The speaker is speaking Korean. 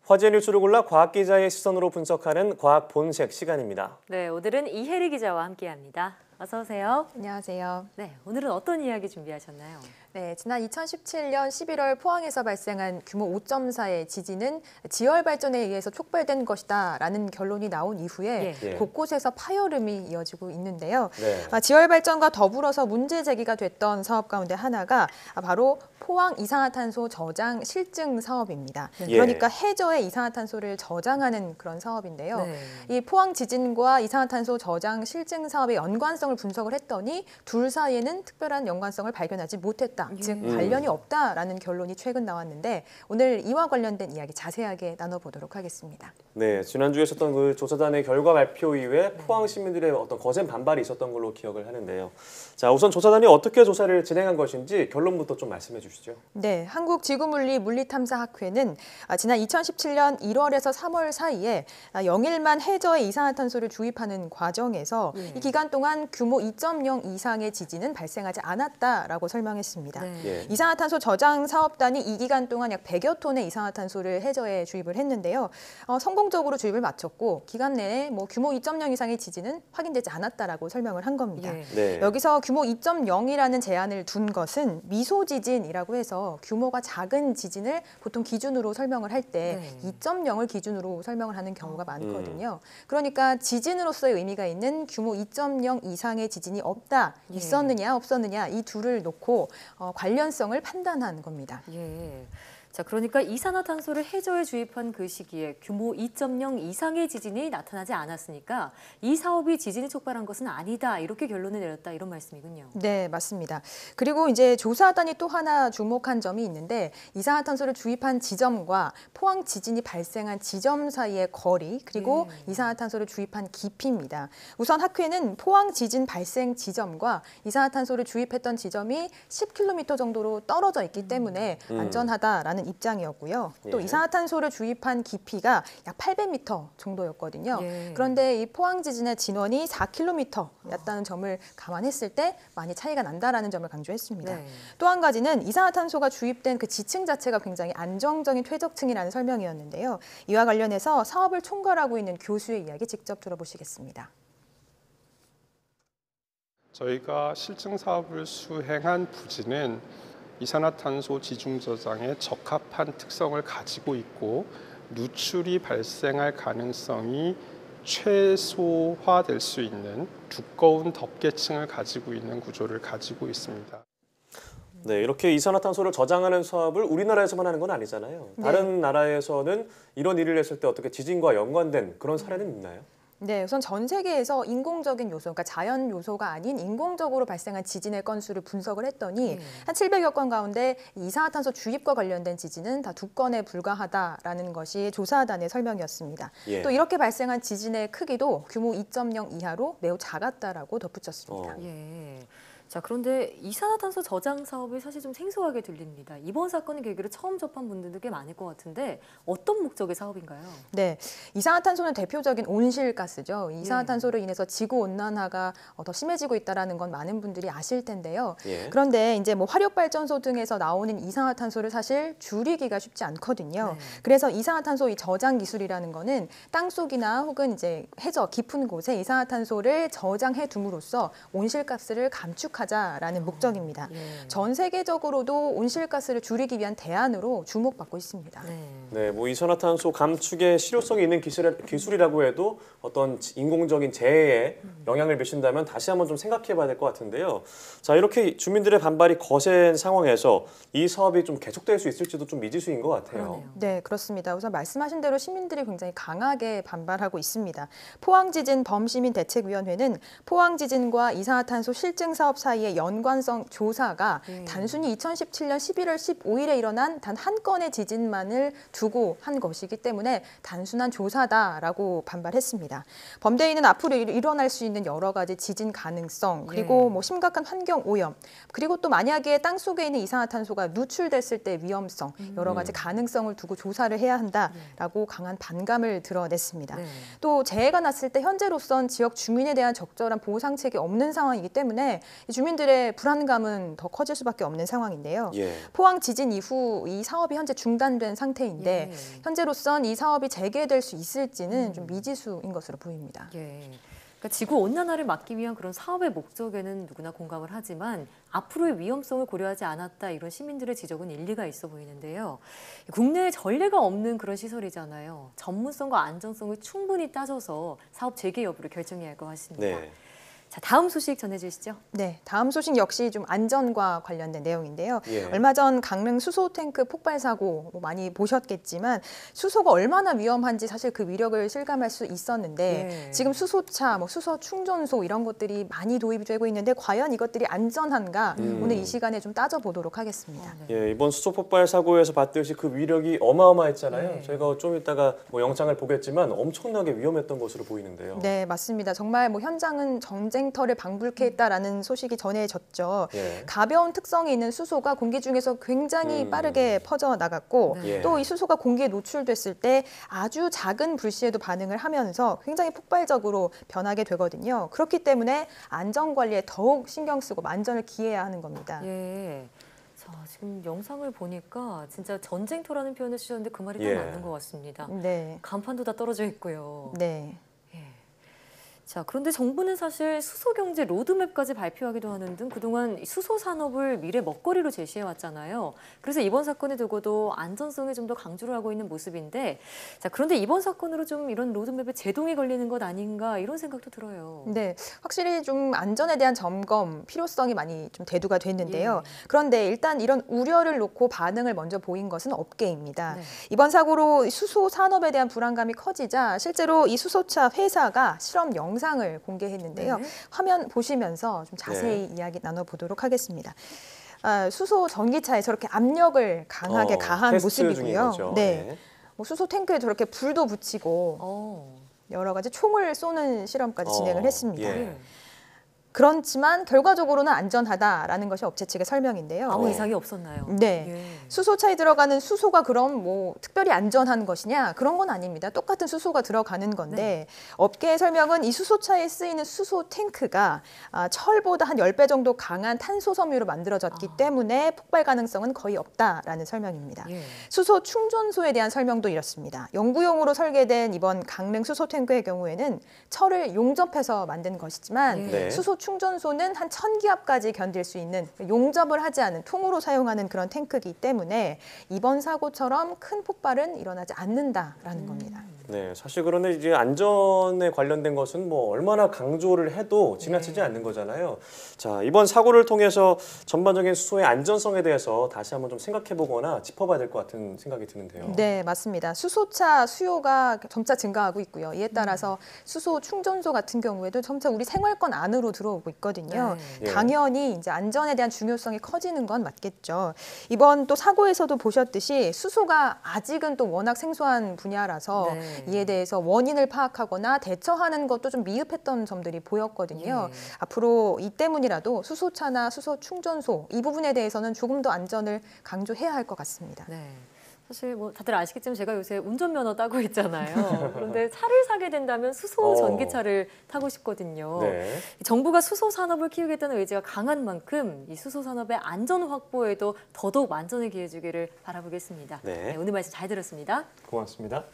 화제 뉴스를 골라 과학 기자의 시선으로 분석하는 과학 본색 시간입니다. 네, 오늘은 이혜리 기자와 함께합니다. 어서 오세요. 안녕하세요. 네, 오늘은 어떤 이야기 준비하셨나요? 네, 지난 2017년 11월 포항에서 발생한 규모 5.4의 지진은 지열 발전에 의해서 촉발된 것이다라는 결론이 나온 이후에 곳곳에서 파열음이 이어지고 있는데요. 지열 발전과 더불어서 문제 제기가 됐던 사업 가운데 하나가 바로 포항 이산화탄소 저장 실증 사업입니다. 그러니까 해저에 이산화탄소를 저장하는 그런 사업인데요. 이 포항 지진과 이산화탄소 저장 실증 사업의 연관성을 분석을 했더니 둘 사이에는 특별한 연관성을 발견하지 못했다. 즉 관련이 없다라는 결론이 최근 나왔는데 오늘 이와 관련된 이야기 자세하게 나눠보도록 하겠습니다. 네, 지난주에 있었던 그 조사단의 결과 발표 이후에 포항 시민들의 어떤 거센 반발이 있었던 걸로 기억을 하는데요. 자, 우선 조사단이 어떻게 조사를 진행한 것인지 결론부터 좀 말씀해 주시죠. 네, 한국지구물리 물리탐사학회는 지난 2017년 1월에서 3월 사이에 영일만 해저에 이산화탄소를 주입하는 과정에서 이 기간 동안 규모 2.0 이상의 지진은 발생하지 않았다라고 설명했습니다. 이산화탄소 저장 사업단이 이 기간 동안 약 100여 톤의 이산화탄소를 해저에 주입을 했는데요. 성공적으로 주입을 마쳤고 기간 내에 규모 2.0 이상의 지진은 확인되지 않았다라고 설명을 한 겁니다. 여기서 규모 2.0이라는 제한을 둔 것은 미소지진이라고 해서 규모가 작은 지진을 보통 기준으로 설명을 할 때 2.0을 기준으로 설명을 하는 경우가 많거든요. 그러니까 지진으로서의 의미가 있는 규모 2.0 이상의 지진이 없다, 있었느냐 없었느냐 이 둘을 놓고 관련성을 판단한 겁니다. 자, 그러니까 이산화탄소를 해저에 주입한 그 시기에 규모 2.0 이상의 지진이 나타나지 않았으니까 이 사업이 지진이 촉발한 것은 아니다. 이렇게 결론을 내렸다. 이런 말씀이군요. 네, 맞습니다. 그리고 이제 조사단이 또 하나 주목한 점이 있는데 이산화탄소를 주입한 지점과 포항 지진이 발생한 지점 사이의 거리 그리고 이산화탄소를 주입한 깊이입니다. 우선 학회는 포항 지진 발생 지점과 이산화탄소를 주입했던 지점이 10km 정도로 떨어져 있기 때문에 안전하다라는 입장이었고요. 또 이산화탄소를 주입한 깊이가 약 800m 정도였거든요. 그런데 이 포항 지진의 진원이 4km였다는 점을 감안했을 때 많이 차이가 난다라는 점을 강조했습니다. 또 한 가지는 이산화탄소가 주입된 그 지층 자체가 굉장히 안정적인 퇴적층이라는 설명이었는데요. 이와 관련해서 사업을 총괄하고 있는 교수의 이야기 직접 들어보시겠습니다. 저희가 실증 사업을 수행한 부지는 이산화탄소 지중 저장에 적합한 특성을 가지고 있고 누출이 발생할 가능성이 최소화될 수 있는 두꺼운 덮개층을 가지고 있는 구조를 가지고 있습니다. 네, 이렇게 이산화탄소를 저장하는 사업을 우리나라에서만 하는 건 아니잖아요. 다른 나라에서는 이런 일을 했을 때 어떻게 지진과 연관된 그런 사례는 있나요? 네, 우선 전 세계에서 인공적인 요소, 그러니까 자연 요소가 아닌 인공적으로 발생한 지진의 건수를 분석을 했더니 한 700여 건 가운데 이산화탄소 주입과 관련된 지진은 다 2건에 불과하다라는 것이 조사단의 설명이었습니다. 또 이렇게 발생한 지진의 크기도 규모 2.0 이하로 매우 작았다라고 덧붙였습니다. 자, 그런데 이산화탄소 저장 사업이 사실 좀 생소하게 들립니다. 이번 사건을 계기로 처음 접한 분들도 꽤 많을 것 같은데 어떤 목적의 사업인가요? 네, 이산화탄소는 대표적인 온실가스죠. 이산화탄소로 인해서 지구온난화가 더 심해지고 있다는 건 많은 분들이 아실 텐데요. 그런데 이제 화력발전소 등에서 나오는 이산화탄소를 사실 줄이기가 쉽지 않거든요. 그래서 이산화탄소 이 저장 기술이라는 거는 땅속이나 혹은 이제 해저 깊은 곳에 이산화탄소를 저장해 둠으로써 온실가스를 감축하자라는 목적입니다. 전 세계적으로도 온실가스를 줄이기 위한 대안으로 주목받고 있습니다. 네, 이산화탄소 감축에 실효성이 있는 기술이라고 해도 어떤 인공적인 재해에 영향을 미친다면 다시 한번 좀 생각해봐야 될 것 같은데요. 자, 이렇게 주민들의 반발이 거센 상황에서 이 사업이 좀 계속될 수 있을지도 좀 미지수인 것 같아요. 네, 그렇습니다. 우선 말씀하신 대로 시민들이 굉장히 강하게 반발하고 있습니다. 포항지진 범시민대책위원회는 포항지진과 이산화탄소 실증 사업 사이의 연관성 조사가 단순히 2017년 11월 15일에 일어난 단 한 건의 지진만을 두고 한 것이기 때문에 단순한 조사다라고 반발했습니다. 범대위는 앞으로 일어날 수 있는 여러 가지 지진 가능성, 그리고 심각한 환경 오염, 그리고 또 만약에 땅속에 있는 이산화탄소가 누출됐을 때 위험성, 여러 가지 가능성을 두고 조사를 해야 한다라고 강한 반감을 드러냈습니다. 또 재해가 났을 때 현재로선 지역 주민에 대한 적절한 보상책이 없는 상황이기 때문에 주민들의 불안감은 더 커질 수밖에 없는 상황인데요. 예. 포항 지진 이후 이 사업이 현재 중단된 상태인데 예. 현재로선 이 사업이 재개될 수 있을지는 좀 미지수인 것으로 보입니다. 예. 그러니까 지구 온난화를 막기 위한 그런 사업의 목적에는 누구나 공감을 하지만 앞으로의 위험성을 고려하지 않았다 이런 시민들의 지적은 일리가 있어 보이는데요. 국내에 전례가 없는 그런 시설이잖아요. 전문성과 안전성을 충분히 따져서 사업 재개 여부를 결정해야 할 것 같습니다. 네. 자, 다음 소식 전해주시죠. 네, 다음 소식 역시 좀 안전과 관련된 내용인데요. 예. 얼마 전 강릉 수소 탱크 폭발 사고 많이 보셨겠지만 수소가 얼마나 위험한지 사실 그 위력을 실감할 수 있었는데 예. 지금 수소차, 수소 충전소 이런 것들이 많이 도입이 되고 있는데 과연 이것들이 안전한가 오늘 이 시간에 좀 따져보도록 하겠습니다. 예, 이번 수소 폭발 사고에서 봤듯이 그 위력이 어마어마했잖아요. 네. 저희가 좀 이따가 영상을 보겠지만 엄청나게 위험했던 것으로 보이는데요. 네, 맞습니다. 정말 현장은 전쟁터를 방불케 했다라는 소식이 전해졌죠. 예. 가벼운 특성이 있는 수소가 공기 중에서 굉장히 빠르게 퍼져 나갔고 네. 또 이 수소가 공기에 노출됐을 때 아주 작은 불씨에도 반응을 하면서 굉장히 폭발적으로 변하게 되거든요. 그렇기 때문에 안전 관리에 더욱 신경 쓰고 만전을 기해야 하는 겁니다. 예. 자, 지금 영상을 보니까 진짜 전쟁터라는 표현을 쓰셨는데 그 말이 딱 예. 맞는 것 같습니다. 네. 간판도 다 떨어져 있고요. 네. 자, 그런데 정부는 사실 수소 경제 로드맵까지 발표하기도 하는 등 그동안 수소 산업을 미래 먹거리로 제시해 왔잖아요. 그래서 이번 사건에 두고도 안전성에 좀 더 강조를 하고 있는 모습인데, 자, 그런데 이번 사건으로 좀 이런 로드맵에 제동이 걸리는 것 아닌가 이런 생각도 들어요. 네, 확실히 좀 안전에 대한 점검 필요성이 많이 좀 대두가 됐는데요. 그런데 일단 이런 우려를 놓고 반응을 먼저 보인 것은 업계입니다. 네. 이번 사고로 수소 산업에 대한 불안감이 커지자 실제로 이 수소차 회사가 실험 영상을 공개했는데요. 네. 화면 보시면서 좀 자세히 이야기 나눠보도록 하겠습니다. 수소 전기차에 저렇게 압력을 강하게 가한 테스트 중인 모습이고요. 거죠. 네, 수소 탱크에 저렇게 불도 붙이고 여러 가지 총을 쏘는 실험까지 진행을 했습니다. 예. 그렇지만 결과적으로는 안전하다라는 것이 업체 측의 설명인데요. 아무 이상이 없었나요? 네. 예. 수소차에 들어가는 수소가 그럼 특별히 안전한 것이냐? 그런 건 아닙니다. 똑같은 수소가 들어가는 건데 업계의 설명은 이 수소차에 쓰이는 수소 탱크가 철보다 한 10배 정도 강한 탄소 섬유로 만들어졌기 때문에 폭발 가능성은 거의 없다라는 설명입니다. 예. 수소 충전소에 대한 설명도 이렇습니다. 연구용으로 설계된 이번 강릉 수소 탱크의 경우에는 철을 용접해서 만든 것이지만 네. 수소 충전소는 한 1000기압까지 견딜 수 있는 용접을 하지 않은 통으로 사용하는 그런 탱크이기 때문에 이번 사고처럼 큰 폭발은 일어나지 않는다라는 겁니다. 네, 사실 그런데 이제 안전에 관련된 것은 얼마나 강조를 해도 지나치지 않는 거잖아요. 자, 이번 사고를 통해서 전반적인 수소의 안전성에 대해서 다시 한번 좀 생각해보거나 짚어봐야 될 것 같은 생각이 드는데요. 네, 맞습니다. 수소차 수요가 점차 증가하고 있고요. 이에 따라서 수소 충전소 같은 경우에도 점차 우리 생활권 안으로 들어오고 있거든요. 네. 당연히 이제 안전에 대한 중요성이 커지는 건 맞겠죠. 이번 또 사고에서도 보셨듯이 수소가 아직은 또 워낙 생소한 분야라서 네. 이에 대해서 원인을 파악하거나 대처하는 것도 좀 미흡했던 점들이 보였거든요. 앞으로 이 때문이라도 수소차나 수소 충전소 이 부분에 대해서는 조금 더 안전을 강조해야 할 것 같습니다. 네. 사실 다들 아시겠지만 제가 요새 운전면허 따고 있잖아요. 그런데 차를 사게 된다면 수소 전기차를 타고 싶거든요. 네. 정부가 수소 산업을 키우겠다는 의지가 강한 만큼 이 수소 산업의 안전 확보에도 더더욱 만전을 기해주기를 바라보겠습니다. 네. 오늘 말씀 잘 들었습니다. 고맙습니다.